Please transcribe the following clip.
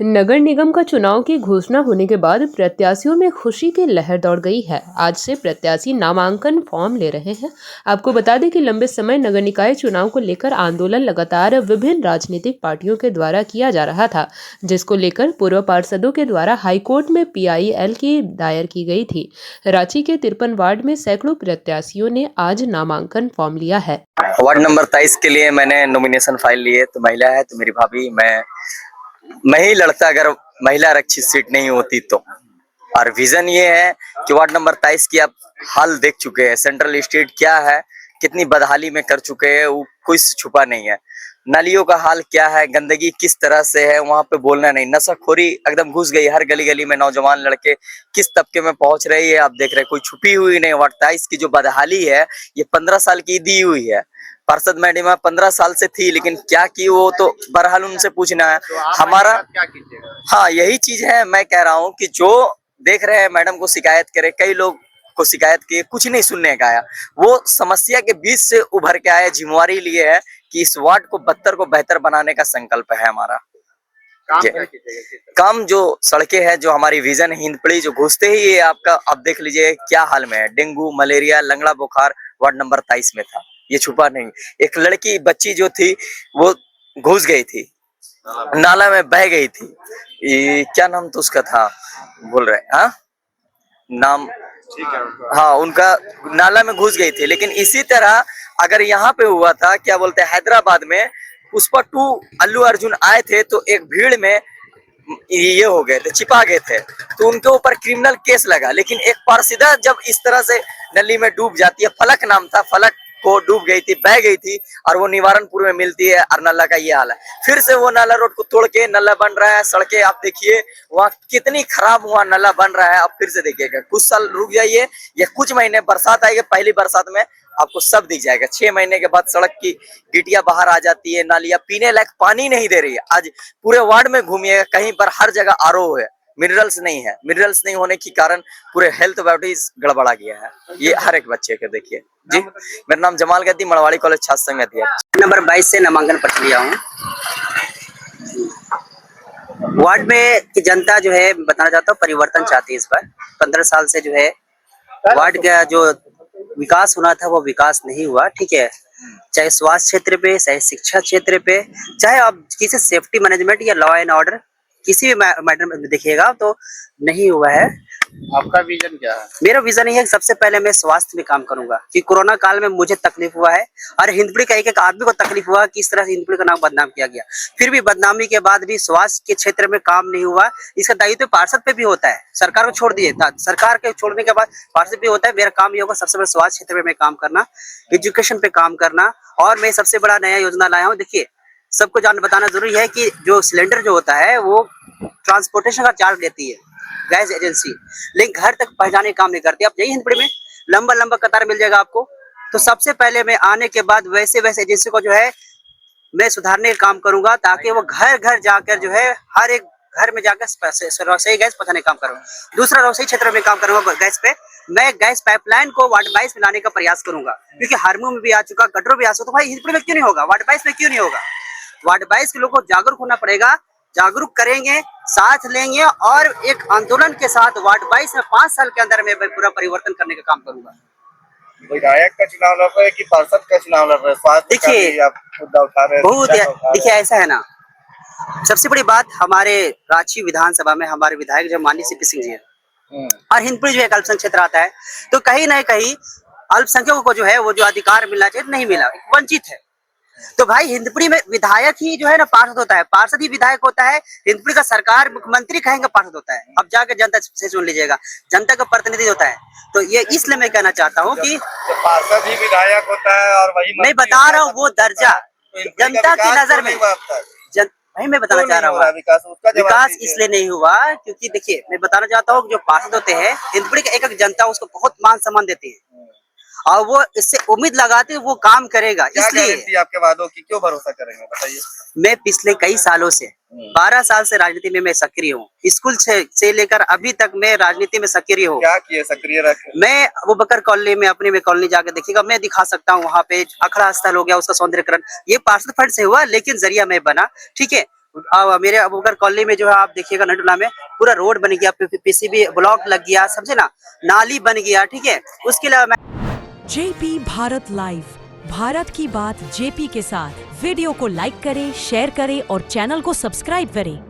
नगर निगम का चुनाव की घोषणा होने के बाद प्रत्याशियों में खुशी की लहर दौड़ गई है। आज से प्रत्याशी नामांकन फॉर्म ले रहे हैं। आपको बता दें कि लंबे समय नगर निकाय चुनाव को लेकर आंदोलन लगातार विभिन्न राजनीतिक पार्टियों के द्वारा किया जा रहा था, जिसको लेकर पूर्व पार्षदों के द्वारा हाईकोर्ट में PIL की दायर की गई थी। रांची के 53 वार्ड में सैकड़ों प्रत्याशियों ने आज नामांकन फॉर्म लिया है। वार्ड नंबर 23 के लिए मैंने नॉमिनेशन फाइल लिए। तो महिला है तो मेरी भाभी, मैं ही लड़ता अगर महिला आरक्षित सीट नहीं होती तो। और विजन ये है कि वार्ड नंबर 23 की आप हाल देख चुके हैं, सेंट्रल स्टेट क्या है, कितनी बदहाली में कर चुके हैं, वो कोई छुपा नहीं है। नालियों का हाल क्या है, गंदगी किस तरह से है, वहां पे बोलना नहीं। नशाखोरी एकदम घुस गई हर गली गली में। नौजवान लड़के किस तबके में पहुंच रही है आप देख रहे हैं, कोई छुपी हुई नहीं। वार्ड 23 की जो बदहाली है ये 15 साल की दी हुई है। पार्षद मैडम 15 साल से थी, लेकिन क्या की वो तो बहरहाल उनसे पूछना है। तो हमारा क्या कीजिएगा? हाँ यही चीज है। मैं कह रहा हूँ कि जो देख रहे हैं मैडम को शिकायत करे, कई लोग को शिकायत की, कुछ नहीं सुनने का आया। वो समस्या के बीच से उभर के आए, जिम्मेवारी लिए है कि इस वार्ड को बदतर को बेहतर बनाने का संकल्प है हमारा। काम क्या कीजिएगा? काम जो सड़कें हैं, जो हमारी विजन हिंदपड़ी, जो घुसते ही ये आपका आप देख लीजिए क्या हाल में है। डेंगू, मलेरिया, लंगड़ा बुखार वार्ड नंबर 23 में था, ये छुपा नहीं। एक लड़की बच्ची जो थी वो घुस गई थी, नाला में बह गई थी। ये क्या नाम तो उसका था, भूल रहे हाँ नाम। ठीक है। हाँ उनका नाला में घुस गई थी। लेकिन इसी तरह अगर यहाँ पे हुआ था, क्या बोलते हैं, हैदराबाद में पुष्पा 2 अल्लू अर्जुन आए थे तो एक भीड़ में ये हो गए थे, छिपा गए थे, तो उनके ऊपर क्रिमिनल केस लगा। लेकिन एक पारसिदा जब इस तरह से नली में डूब जाती है, फलक नाम था, फलक को डूब गई थी, बह गई थी, और वो निवारणपुर में मिलती है, और नल्ला का ये हाल है। फिर से वो नाला रोड को तोड़ के नल्ला बन रहा है। सड़कें आप देखिए वहाँ कितनी खराब हुआ नाला बन रहा है। अब फिर से देखिएगा, कुछ साल रुक जाइए या कुछ महीने बरसात आएगी, पहली बरसात में आपको सब दिख जाएगा। 6 महीने के बाद सड़क की गिटिया बाहर आ जाती है, नालियां पीने लायक पानी नहीं दे रही है। आज पूरे वार्ड में घूमिएगा, कहीं पर हर जगह RO है, मिनरल्स नहीं है। मिनरल्स नहीं होने के कारण पूरे हेल्थ बॉडीज गड़बड़ा गया है, ये हर एक बच्चे के देखिए जी। मेरा नाम जमाल गद्दी, मड़वाड़ी कॉलेज छात्र संघ अध्यक्ष। नंबर 22 से नामांकन पत्र लिया हूँ। वार्ड में की जनता जो है, बताना चाहता हूँ, परिवर्तन चाहती है। इस बार 15 साल से जो है वार्ड का जो विकास होना था वो विकास नहीं हुआ। ठीक है, चाहे स्वास्थ्य क्षेत्र पे, चाहे शिक्षा क्षेत्र पे, चाहे आप किसी सेफ्टी मैनेजमेंट या लॉ एंड ऑर्डर किसी भी मैटर में देखिएगा तो नहीं हुआ है। आपका विजन क्या है? मेरा विजन ये है कि सबसे पहले मैं स्वास्थ्य में काम करूंगा, कि कोरोना काल में मुझे तकलीफ हुआ है और हिंदपीढ़ी का एक एक आदमी को तकलीफ हुआ कि इस तरह से हिंदपीढ़ी का नाम बदनाम किया गया। फिर भी बदनामी के बाद भी स्वास्थ्य के क्षेत्र में काम नहीं हुआ। इसका दायित्व तो पार्षद पे भी होता है, सरकार को छोड़ दिए, सरकार के छोड़ने के बाद पार्षद भी होता है। मेरा काम ये होगा सबसे बड़ा स्वास्थ्य क्षेत्र में मैं काम करना, एजुकेशन पे काम करना। और मैं सबसे बड़ा नया योजना लाया हूँ। देखिए, सबको बताना जरूरी है कि जो सिलेंडर जो होता है वो ट्रांसपोर्टेशन का चार्ज लेती है गैस एजेंसी, लेकिन घर तक पहुंचाने का काम नहीं करती। आप यही हिंदपीढ़ी में लंबा लंबा कतार मिल जाएगा आपको। तो सबसे पहले मैं आने के बाद वैसे एजेंसी को जो है मैं सुधारने का काम करूंगा, ताकि वो घर घर जाकर जो है हर एक घर में जाकर रसोई गैस पहुंचाने का काम करूंगा। दूसरा, रसोई क्षेत्र में काम करूंगा गैस पे। मैं गैस पाइपलाइन को वार्ड 22 में लाने का प्रयास करूंगा, क्योंकि हारमू में भी आ चुका, कटरो भी आ चुका। तो भाई हिंदपीढ़ी में क्यों नहीं होगा, वार्ड 22 में क्यों नहीं होगा? वार्ड 22 के लोगों को जागरूक होना पड़ेगा, जागरूक करेंगे, साथ लेंगे और एक आंदोलन के साथ वार्ड 22 में 5 साल के अंदर में पूरा परिवर्तन करने का काम करूंगा। विधायक का चुनाव लड़ रहे हैं कि पार्षद का चुनाव लड़ रहे हैं? स्वास्थ्य का भी आप मुद्दा उठा रहे हैं, बहुत। देखिए, ऐसा है ना, सबसे बड़ी बात हमारे रांची विधानसभा में हमारे विधायक जो माननीय CP सिंह जी है, और हिंदपीढ़ी जो एक अल्पसंख्यक क्षेत्र आता है, तो कहीं ना कहीं अल्पसंख्यकों को जो है वो जो अधिकार मिलना चाहिए नहीं मिला, वंचित है। तो भाई हिंदपीढ़ी में विधायक ही जो है ना पार्षद होता है, पार्षद ही विधायक होता है। हिंदपीढ़ी का सरकार मुख्यमंत्री कहेंगे पार्षद होता है। अब जाके जनता से सुन लीजिएगा, जनता का प्रतिनिधि होता है। तो ये इसलिए मैं कहना चाहता हूँ कि पार्षद ही विधायक होता है और वही मैं बता रहा हूँ वो दर्जा जनता की नजर में भाई मैं बताना चाह रहा हूँ विकास इसलिए नहीं हुआ क्योंकि देखिए, मैं बताना चाहता हूँ जो पार्षद होते हैं हिंदपीढ़ी का एक एक जनता उसको बहुत मान सम्मान देती है और वो इससे उम्मीद लगाते हैं वो काम करेगा। इसलिए आपके वादों की क्यों भरोसा करेंगे, बताइए। मैं पिछले कई सालों से 12 साल से राजनीति में मैं सक्रिय हूँ। स्कूल से लेकर अभी तक मैं राजनीति में सक्रिय हूँ। क्या किए सक्रिय रखे? मैं वो बकर कॉलोनी में अपने में कॉलोनी जाकर देखिएगा, मैं दिखा सकता हूँ। वहाँ पे अखड़ा स्थल हो गया, उसका सौंदर्यकरण ये पार्षद फंड से हुआ, लेकिन जरिया मैं बना। ठीक है, मेरे अबूबकर कॉलोनी में जो है आप देखिएगा नटुला में पूरा रोड बन गया, पीसीबी ब्लॉक लग गया, समझे ना, नाली बन गया, ठीक है। उसके अलावा जेपी भारत लाइव, भारत की बात जेपी के साथ। वीडियो को लाइक करें, शेयर करें और चैनल को सब्सक्राइब करें।